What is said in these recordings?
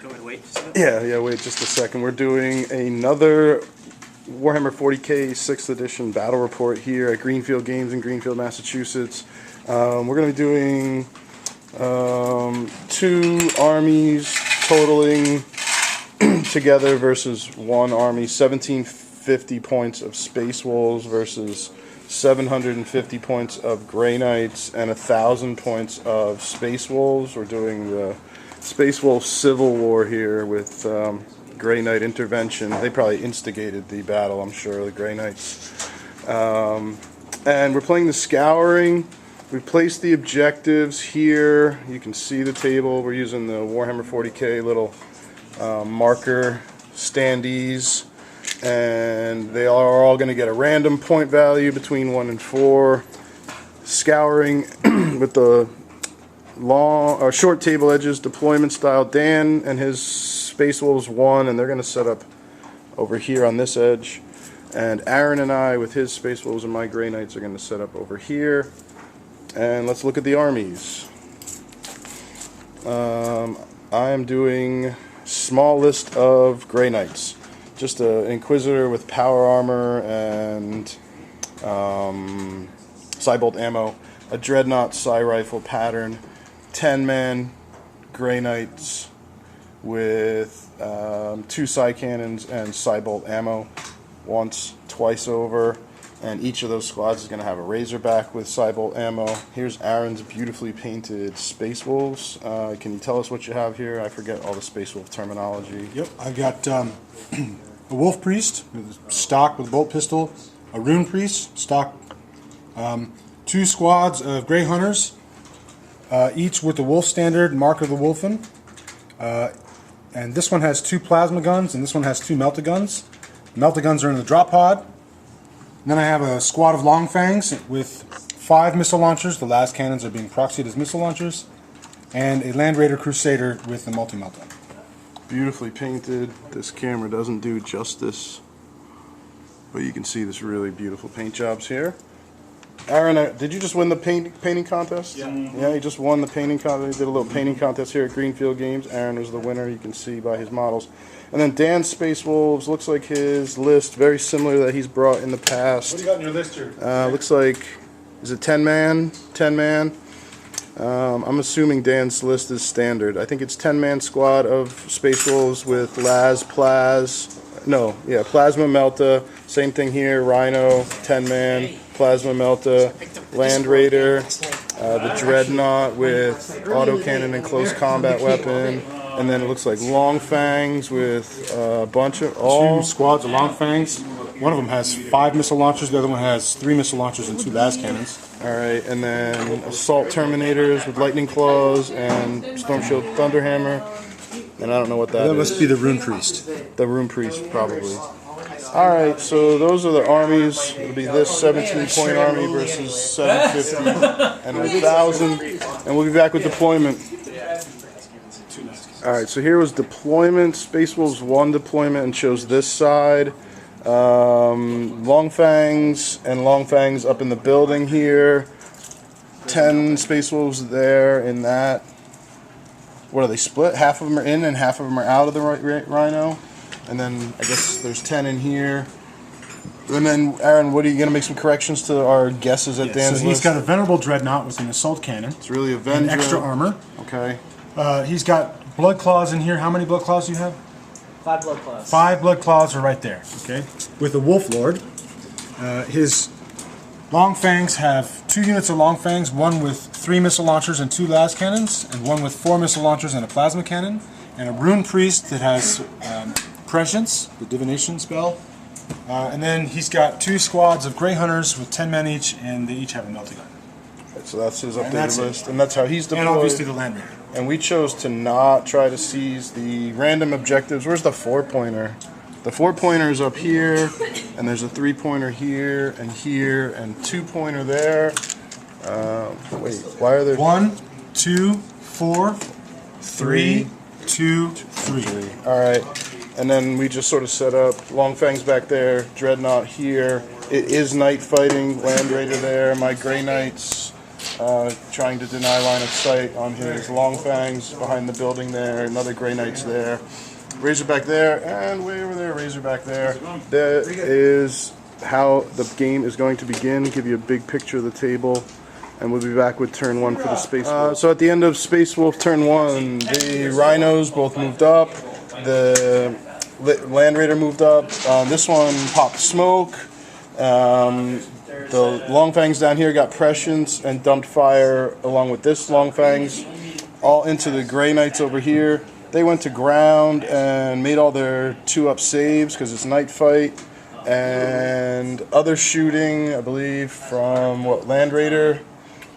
You want me to wait just a minute? Yeah, wait just a second. We're doing another Warhammer 40K 6th edition battle report here at Greenfield Games in Greenfield, Massachusetts. We're going to be doing two armies totaling together versus one army, 1750 points of Space Wolves versus 750 points of Grey Knights and 1,000 points of Space Wolves. We're doing the Space Wolf Civil War here with Grey Knight intervention. They probably instigated the battle, I'm sure, the Grey Knights. And we're playing the Scouring. We placed the objectives here. You can see the table. We're using the Warhammer 40K little marker standees. And they are all going to get a random point value between 1 and 4. Scouring with the long or short table edges, deployment style. Dan and his Space Wolves won, and they're going to set up over here on this edge. And Aaron and I, with his Space Wolves and my Grey Knights, are going to set up over here. And let's look at the armies. I am doing small list of Grey Knights. Just an Inquisitor with power armor and Cybolt ammo, a Dreadnought Psy Rifle pattern, 10-man Grey Knights with 2 Psy Cannons and Cybolt ammo once, twice over. And each of those squads is going to have a Razorback with Cybolt ammo. Here's Aaron's beautifully painted Space Wolves. Can you tell us what you have here? I forget all the Space Wolf terminology. Yep, I've got a Wolf Priest, stock with a bolt pistol, a Rune Priest, stock, 2 squads of Grey Hunters, each with the Wolf Standard, Mark of the Wolfen. And this one has 2 plasma guns, and this one has 2 melta guns. The melta guns are in the drop pod. And then I have a squad of Long Fangs with 5 missile launchers. The las cannons are being proxied as missile launchers. And a Land Raider Crusader with the multi-melta. Beautifully painted. This camera doesn't do justice, but you can see this really beautiful paint jobs here. Aaron, did you just win the painting contest? Yeah. Yeah, he just won the painting contest. He did a little painting contest here at Greenfield Games. Aaron was the winner, you can see by his models. And then Dan's Space Wolves, looks like his list, very similar that he's brought in the past. What do you got in your list here? Looks like, is it 10-man? 10-man. I'm assuming Dan's list is standard. I think it's 10-man squad of Space Wolves with Plasma Melta. Same thing here, Rhino, 10-man, Plasma Melta, Land Raider, the Dreadnought with autocannon and close combat weapon. And then it looks like Long Fangs with a bunch of 2 squads of Long Fangs. One of them has 5 missile launchers, the other one has 3 missile launchers and 2 las cannons. Alright, and then Assault Terminators with Lightning Claws and Storm Shield Thunderhammer. And I don't know what that is. That must be the Rune Priest. The Rune Priest, probably. Alright, so those are the armies. It'll be this 17-point army versus 750 and 1,000. And we'll be back with deployment. Alright, so here was deployment. Space Wolves won deployment and chose this side. Long Fangs and Long Fangs up in the building here. 10 Space Wolves there in that. What are they split? Half of them are in and half of them are out of the Rhino. And then I guess there's 10 in here. And then, Aaron, what are you going to make some corrections to our guesses at Dan's So he's list? got a Venerable Dreadnought with an Assault Cannon. It's really Avenger. And extra armor. Okay. He's got Blood Claws in here. How many Blood Claws do you have? 5 blood claws. 5 Blood Claws are right there, okay? With the Wolf Lord. His Long Fangs have 2 units of Long Fangs, one with 3 missile launchers and 2 las cannons, and one with 4 missile launchers and a plasma cannon, and a Rune Priest that has Prescience, the divination spell. And then he's got 2 squads of Grey Hunters with 10 men each, and they each have a melta gun. Right, so that's his updated that's list. And that's how he's deployed. And obviously the Land Raider. And we chose to not try to seize the random objectives. Where's the 4-pointer? The 4-pointer is up here, and there's a 3-pointer here, and 2-pointer there. Wait, why are there 1, 2, 4, 3, 2, 3. All right, and then we just sort of set up Long Fangs back there, Dreadnought here. It is night fighting, Land Raider there. My Grey Knights trying to deny line of sight on his long fangs behind the building there. Another Grey Knight's there. Razorback there, and way over there, Razorback there. That is how the game is going to begin. Give you a big picture of the table, and we'll be back with turn 1 for the Space Wolf. So at the end of Space Wolf turn 1, the Rhinos both moved up. The Land Raider moved up. This one popped smoke. The Long Fangs down here got prescience and dumped fire along with this Long Fangs all into the Grey Knights over here. They went to ground and made all their 2-up saves because it's night fight. And other shooting, I believe, from Land Raider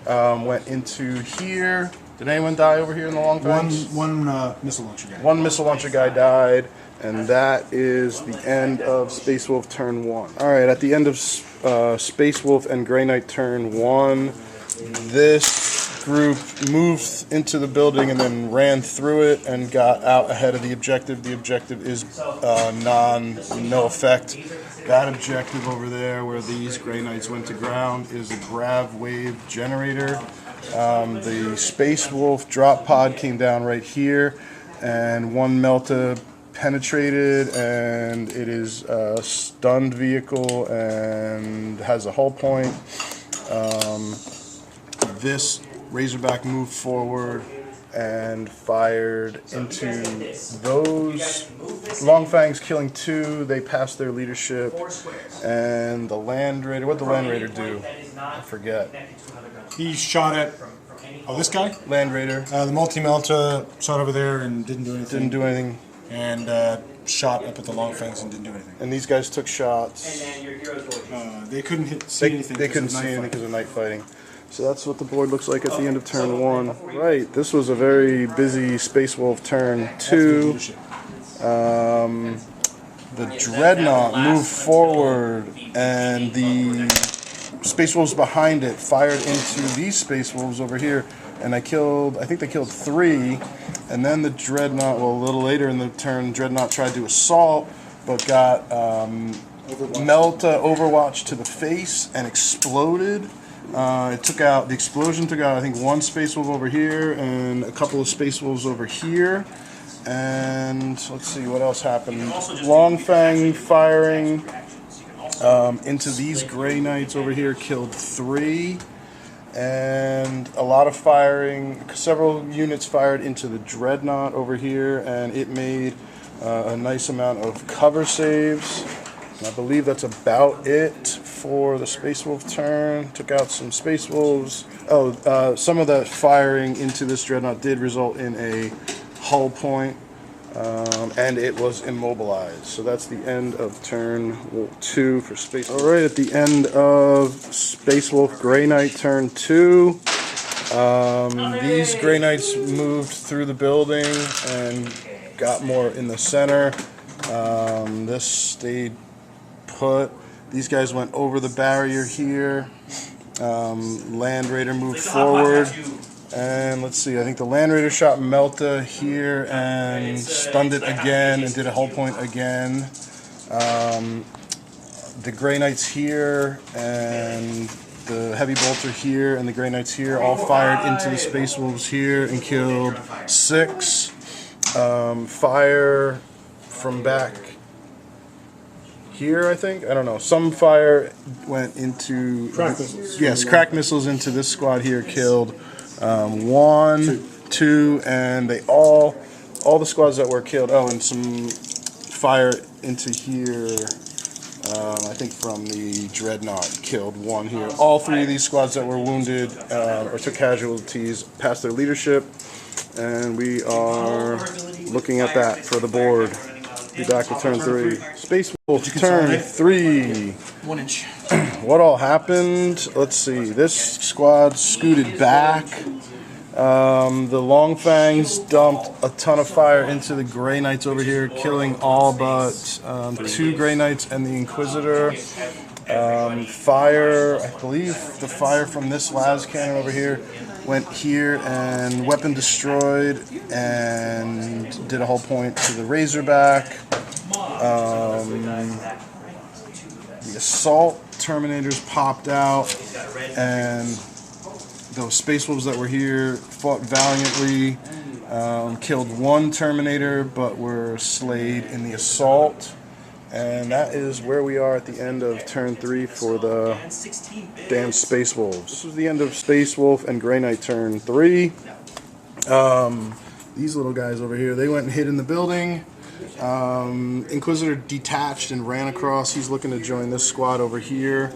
went into here. Did anyone die over here in the Long Fangs? One missile launcher guy. One missile launcher guy died, and that is the end of Space Wolf turn 1. Alright, at the end of Space Wolf and Grey Knight turn 1, this group moved into the building and then ran through it and got out ahead of the objective. The objective is no effect. That objective over there where these Grey Knights went to ground is a grav wave generator. The Space Wolf drop pod came down right here, and one Melta penetrated, and it is a stunned vehicle and has a hull point. This Razorback moved forward and fired into those Long Fangs, killing 2. They passed their leadership, and the Land Raider. What did the Land Raider do? I forget. He shot at this guy. Land Raider. The multi-melta shot over there and didn't do anything. Didn't do anything. And shot up at the Long Fangs and didn't do anything. And these guys took shots. They couldn't see anything. They couldn't see anything because of night fighting. So that's what the board looks like at the end of turn 1. Right, this was a very busy Space Wolf turn 2. The Dreadnought moved forward, and the Space Wolves behind it fired into these Space Wolves over here, and I think they killed 3, and then the Dreadnought, well, a little later in the turn, Dreadnought tried to assault, but got Melta Overwatch to the face and exploded. The explosion took out, I think, 1 Space Wolf over here and a couple of Space Wolves over here. And let's see what else happened. Long Fang firing into these Grey Knights over here killed 3. And a lot of firing, several units fired into the Dreadnought over here, and it made a nice amount of cover saves. I believe that's about it for the Space Wolf turn. Took out some Space Wolves. Some of that firing into this Dreadnought did result in a hull point, and it was immobilized. So that's the end of turn 2 for Space Wolf. Alright, at the end of Space Wolf Grey Knight turn 2, these Grey Knights moved through the building and got more in the center. This stayed put. These guys went over the barrier here. Land Raider moved forward, and let's see, I think the Land Raider shot Melta here and stunned it again and did a hull point again. The Grey Knights here and the Heavy Bolter here and the Grey Knights here all fired into the Space Wolves here and killed 6. Fire from back here, I think. I don't know. Some fire went into... Crack missiles. Yes, crack missiles into this squad here killed 1, 2, and they all the squads that were killed. Oh, and some fire into here, I think from the Dreadnought killed 1 here. All 3 of these squads that were wounded or took casualties passed their leadership, and we are looking at that for the board. Be back with turn 3. Space Wolf turn 3. 1 inch. What all happened? Let's see. This squad scooted back. The Long Fangs dumped a ton of fire into the Grey Knights over here, killing all but 2 Grey Knights and the Inquisitor. Fire, I believe the fire from this las cannon over here went here and weapon destroyed and did a hull point to the Razorback. The assault Terminators popped out and those Space Wolves that were here fought valiantly, killed one Terminator, but were slayed in the assault. And that is where we are at the end of turn 3 for the damn Space Wolves. This was the end of Space Wolf and Grey Knight turn 3. These little guys over here, they went and hid in the building. Inquisitor detached and ran across. He's looking to join this squad over here.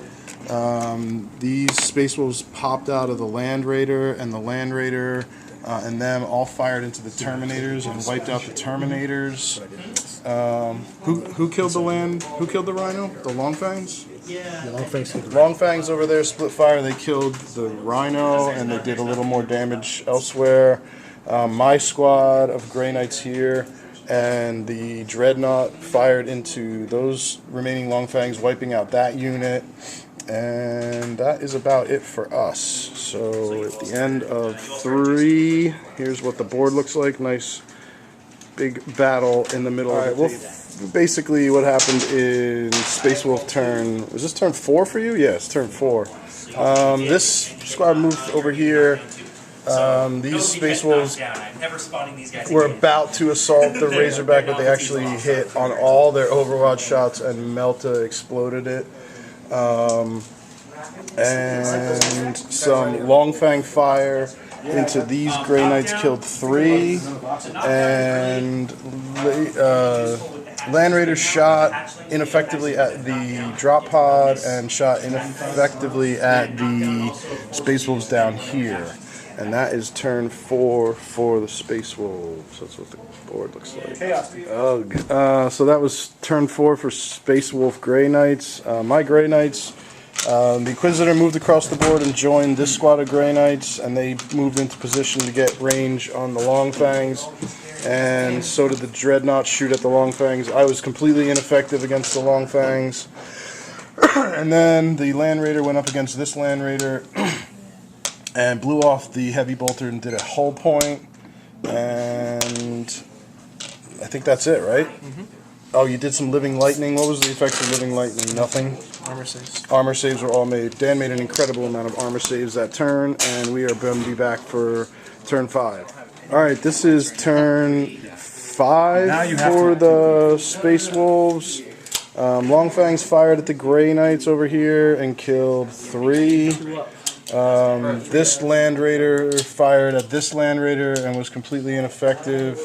These Space Wolves popped out of the Land Raider, and the Land Raider and them all fired into the Terminators and wiped out the Terminators. Who killed the land? Who killed the Rhino? The Longfangs? Yeah. Longfangs over there split fire. They killed the Rhino, and they did a little more damage elsewhere. My squad of Grey Knights here, and the Dreadnought fired into those remaining Longfangs, wiping out that unit. And that is about it for us. So at the end of 3, here's what the board looks like. Nice big battle in the middle of it. Basically what happened in Space Wolf turn, was this turn 4 for you? Yes, turn 4. This squad moved over here. These Space Wolves were about to assault the Razorback, but they actually hit on all their Overwatch shots, and Melta exploded it. And some Longfang fire into these Grey Knights killed 3, and Land Raider shot ineffectively at the drop pod and shot ineffectively at the Space Wolves down here. And that is turn 4 for the Space Wolves. That's what the board looks like. Ugh. So that was turn 4 for Space Wolf Grey Knights. My Grey Knights, the Inquisitor moved across the board and joined this squad of Grey Knights, and they moved into position to get range on the Longfangs. And so did the Dreadnought shoot at the Longfangs. I was completely ineffective against the Longfangs. And then the Land Raider went up against this Land Raider and blew off the heavy bolter and did a hull point. And I think that's it, right? Mm-hmm. Oh, you did some living lightning. What was the effect of living lightning? Nothing. Armor saves. Armor saves were all made. Dan made an incredible amount of armor saves that turn, and we are going to be back for turn 5. All right, this is turn 5 for the Space Wolves. Longfangs fired at the Grey Knights over here and killed 3. This Land Raider fired at this Land Raider and was completely ineffective.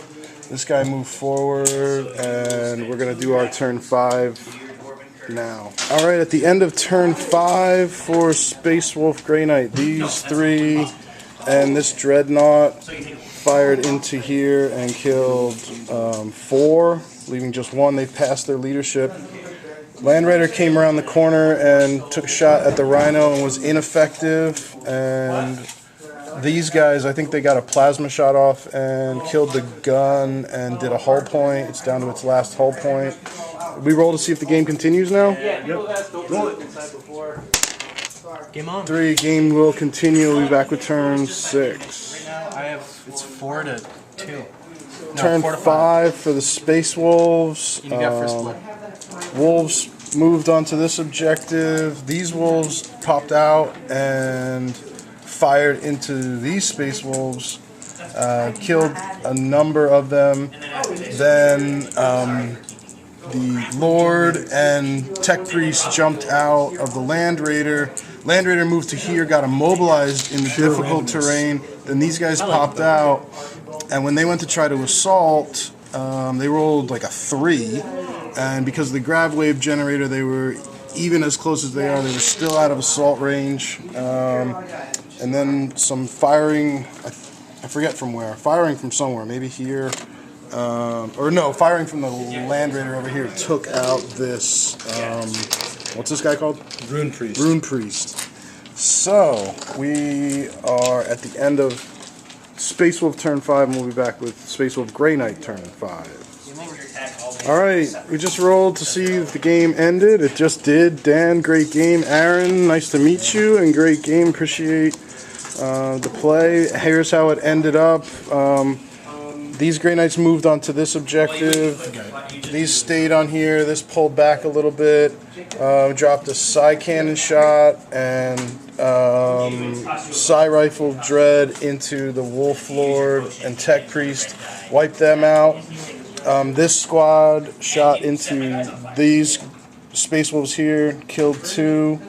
This guy moved forward, and we're going to do our turn 5 now. Alright, at the end of turn 5 for Space Wolf Grey Knight, these 3 and this Dreadnought fired into here and killed 4, leaving just 1. They passed their leadership. Land Raider came around the corner and took a shot at the Rhino and was ineffective, and these guys, I think they got a plasma shot off and killed the gun and did a hull point. It's down to its last hull point. We roll to see if the game continues now? Yeah, game on. 3, game will continue. We'll be back with turn 6. Right now, it's 4-2. No, Turn 5 for the Space Wolves. You got first blood. Wolves moved onto this objective. These Wolves popped out and fired into these Space Wolves, killed a number of them. Then the Lord and Tech Priest jumped out of the Land Raider. Land Raider moved to here, got immobilized in the difficult terrain. Then these guys popped out, and when they went to try to assault, they rolled like a 3. And because of the grav wave generator, they were, even as close as they are, they were still out of assault range. And then some firing, I forget from where, firing from somewhere, maybe here, or no, firing from the Land Raider over here took out this, what's this guy called? Rune Priest. Rune Priest. So, we are at the end of Space Wolf turn 5, and we'll be back with Space Wolf Grey Knight turn 5. Alright, we just rolled to see if the game ended. It just did. Dan, great game. Aaron, nice to meet you, and great game. Appreciate the play. Here's how it ended up. These Grey Knights moved on to this objective. These stayed on here. This pulled back a little bit. Dropped a Psy Cannon shot and Psy Rifle Dread into the Wolf Lord and Tech Priest. Wiped them out. This squad shot into these Space Wolves here. Killed 2.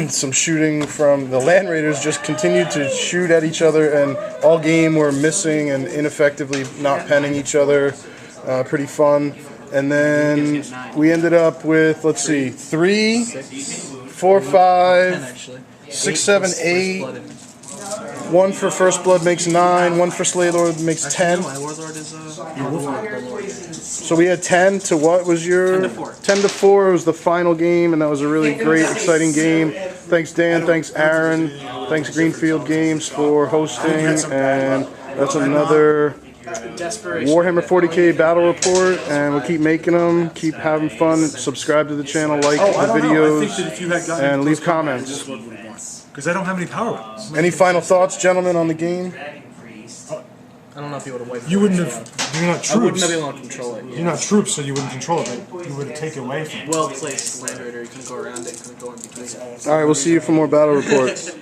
Some shooting from the Land Raiders just continued to shoot at each other, and all game were missing and ineffectively not penning each other. Pretty fun. And then we ended up with, let's see, 3, 4, 5, 6, 7, 8. 1 for First Blood makes 9. 1 for Slay Lord makes 10. My Warlord is So we had 10 to what was your 10 to 4. 10 to 4 was the final game, and that was a really great, exciting game. Thanks Dan, thanks Aaron, thanks Greenfield Games for hosting, and that's another Warhammer 40k battle report, and we'll keep making them, keep having fun. Subscribe to the channel, like the videos, and leave comments. Because I don't have any power weapons. Any final thoughts, gentlemen, on the game? I don't know if you would have wiped. You wouldn't have. You're not I wouldn't troops. have been able to control it. Yeah. You're not troops, so you wouldn't control it. But you would have taken away from it. Well placed Land Raider. You couldn't go around it. Couldn't go in between it. All right, we'll see you for more battle reports.